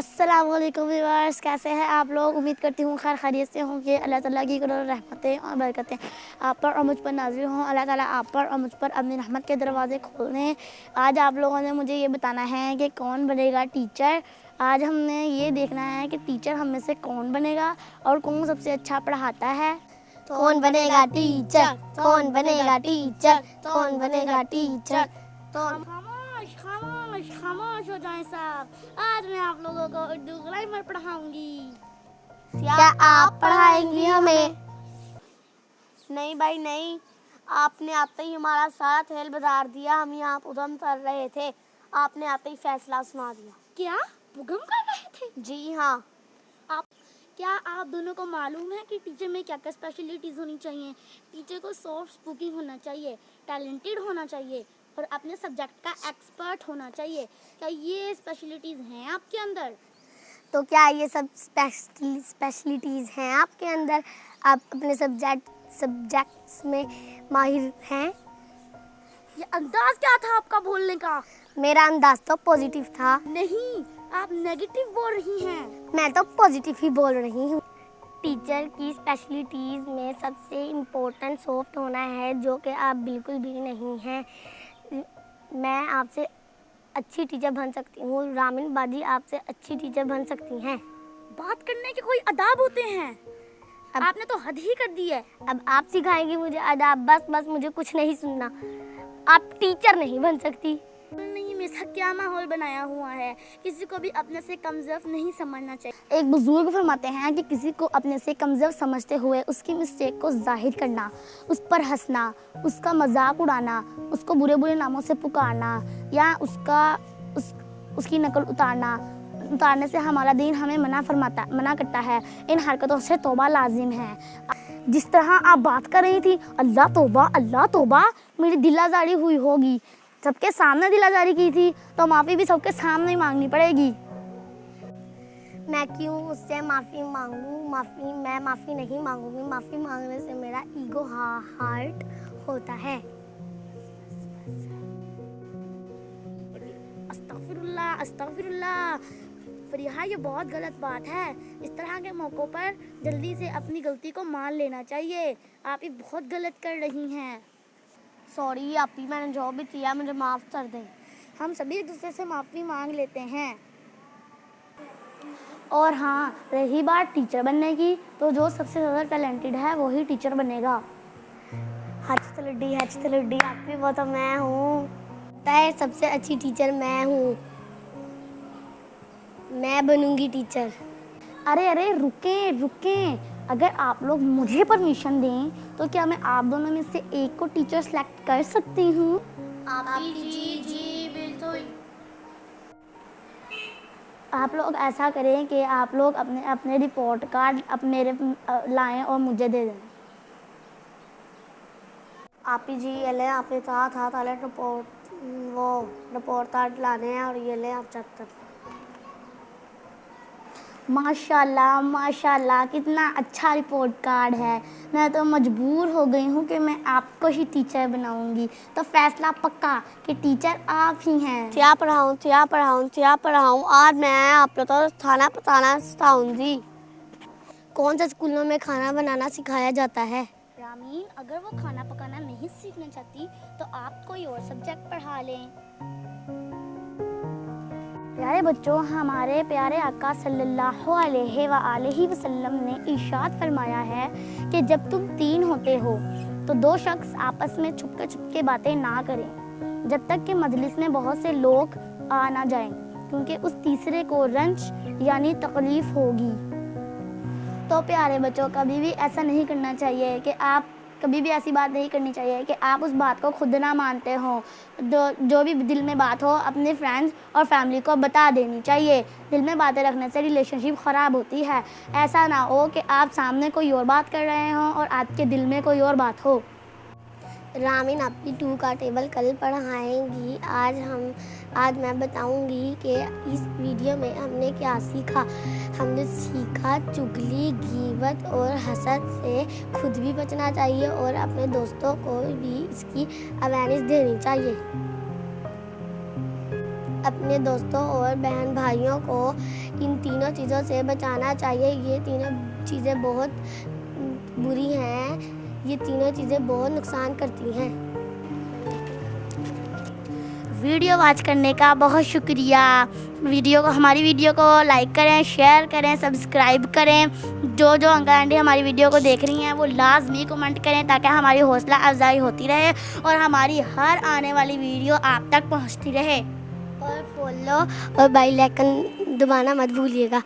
अस्सलामुअलैकुम व्यूअर्स, कैसे हैं आप लोग। उम्मीद करती हूँ खैर खैरियत से होंगे। अल्लाह ताला की करोड़ों रहमतें और बरकतें आप पर और मुझ पर नाज़िल हों। अल्लाह ताला आप पर और मुझ पर अपनी रहमत के दरवाज़े खोल दें। आज आप लोगों ने मुझे ये बताना है कि कौन बनेगा टीचर। आज हमने ये देखना है कि टीचर हम में से कौन बनेगा और कौन सबसे अच्छा पढ़ाता है। कौन बनेगा टीचर, कौन बनेगा टीचर, कौन बनेगा टीचर। खामोश खामोश खामोश हो जाएं साहब। आज मैं आप लोगों को उर्दू ग्रामर पढ़ाऊंगी। क्या आप पढ़ाएंगी हमें? नहीं भाई नहीं, आपने आते ही हमारा सारा खेल बिगाड़ दिया। हम यहाँ उधम कर रहे थे, आपने आते ही फैसला सुना दिया। क्या पुगम कर रहे थे? जी हाँ। क्या आप दोनों को मालूम है कि टीचर में क्या क्या स्पेशलिटीज़ होनी चाहिए। टीचर को सॉफ्ट स्पीकिंग होना चाहिए, टैलेंटेड होना चाहिए और अपने सब्जेक्ट का एक्सपर्ट होना चाहिए। क्या ये स्पेशलिटीज़ हैं आपके अंदर? तो क्या ये सब स्पेशलिटीज़ हैं आपके अंदर? आप अपने सब्जेक्ट्स में माहिर हैं? ये अंदाज क्या था आपका बोलने का? मेरा अंदाज तो पॉजिटिव था। नहीं, आप नेगेटिव बोल रही हैं। मैं तो पॉजिटिव ही बोल रही हूँ। टीचर की स्पेशलिटीज़ में सबसे इम्पोर्टेंट सॉफ्ट होना है, जो कि आप बिल्कुल भी नहीं हैं। मैं आपसे अच्छी टीचर बन सकती हूँ। रामिन बाजी आपसे अच्छी टीचर बन सकती हैं। बात करने के कोई अदाब होते हैं। अब आपने तो हद ही कर दी है। अब आप सिखाएंगी मुझे अदाब। बस मुझे कुछ नहीं सुनना। आप टीचर नहीं बन सकती। नहीं, मेरा क्या माहौल बनाया हुआ है। किसी को भी अपने से कमज़ोर नहीं समझना चाहिए। एक बुजुर्ग फरमाते हैं कि किसी को अपने से कमज़ोर समझते हुए उसकी मिस्टेक को जाहिर करना, उस पर हंसना, उसका मजाक उड़ाना, उसको बुरे बुरे नामों से पुकारना या उसकी नकल उतारने से हमारा दीन हमें मना करता है। इन हरकतों से तौबा लाजिम है। जिस तरह आप बात कर रही थी, अल्लाह तौबा, मेरी दिलाजारी हुई होगी। सबके सामने दिलाजारी की थी तो माफ़ी भी सबके सामने ही मांगनी पड़ेगी। मैं क्यों उससे माफ़ी मांगूं? मैं माफ़ी नहीं मांगूंगी। माफ़ी मांगने से मेरा ईगो हर्ट होता है। अस्तगफिरुल्लाह। फरीहा, ये बहुत गलत बात है। इस तरह के मौक़ों पर जल्दी से अपनी गलती को मान लेना चाहिए। आप ये बहुत गलत कर रही हैं। सॉरी आपी, मैंने जो भी किया मुझे माफ़ कर दें। हम सभी एक दूसरे से माफ़ी मांग लेते हैं। और हाँ, रही बात टीचर बनने की, तो जो सबसे ज़्यादा टैलेंटेड है वही टीचर बनेगा। हच तलड्डी आपी, वो तो मैं हूँ। पता है सबसे अच्छी टीचर मैं हूँ। मैं बनूंगी टीचर। अरे रुकें। अगर आप लोग मुझे परमिशन दें तो क्या मैं आप दोनों में से एक को टीचर सेलेक्ट कर सकती हूँ? जी बिल्कुल। आप लोग ऐसा करें कि आप लोग अपने रिपोर्ट कार्ड मेरे लाएं और मुझे दे दें। आपी जी ये ले, आपने कहा था पहले रिपोर्ट कार्ड लाने हैं और ये ले आप चेक कर। माशाल्लाह, कितना अच्छा रिपोर्ट कार्ड है। मैं तो मजबूर हो गई हूँ कि मैं आपको ही टीचर बनाऊंगी। तो फैसला पक्का कि टीचर आप ही हैं। क्या पढ़ाऊँ? आज मैं आपको तो खाना पकाना सिखाऊंगी। कौन से स्कूलों में खाना बनाना सिखाया जाता है? रामीन, अगर वो खाना पकाना नहीं सीखना चाहती तो आप कोई और सब्जेक्ट पढ़ा लें। प्यारे बच्चों, हमारे प्यारे आका सल्लल्लाहु अलैहि वसल्लम ने इरशाद फरमाया है कि जब तुम 3 होते हो तो 2 शख्स आपस में छुपके बातें ना करें जब तक कि मजलिस में बहुत से लोग आ ना जाएं, क्योंकि उस तीसरे को रंज यानी तकलीफ होगी। तो प्यारे बच्चों, कभी भी ऐसा नहीं करना चाहिए कि आप कभी भी ऐसी बात नहीं करनी चाहिए कि आप उस बात को खुद ना मानते हो। जो भी दिल में बात हो अपने फ्रेंड्स और फैमिली को बता देनी चाहिए। दिल में बातें रखने से रिलेशनशिप ख़राब होती है। ऐसा ना हो कि आप सामने कोई और बात कर रहे हो और आपके दिल में कोई और बात हो। रामीन आपकी 2 का टेबल कल पढ़ाएंगी। आज मैं बताऊंगी कि इस वीडियो में हमने क्या सीखा। हमने सीखा चुगली, गीबत और हसद से खुद भी बचना चाहिए और अपने दोस्तों को भी इसकी अवेयरनेस देनी चाहिए। अपने दोस्तों और बहन भाइयों को इन तीनों चीज़ों से बचाना चाहिए। ये तीनों चीज़ें बहुत बुरी हैं, ये तीनों चीज़ें बहुत नुकसान करती हैं। वीडियो वॉच करने का बहुत शुक्रिया। हमारी वीडियो को लाइक करें, शेयर करें, सब्सक्राइब करें। जो अंकल आंटी हमारी वीडियो को देख रही हैं वो लाजमी कमेंट करें ताकि हमारी हौसला अफजाई होती रहे और हमारी हर आने वाली वीडियो आप तक पहुंचती रहे। और फॉलो और बेल आइकन दबाना मत भूलिएगा।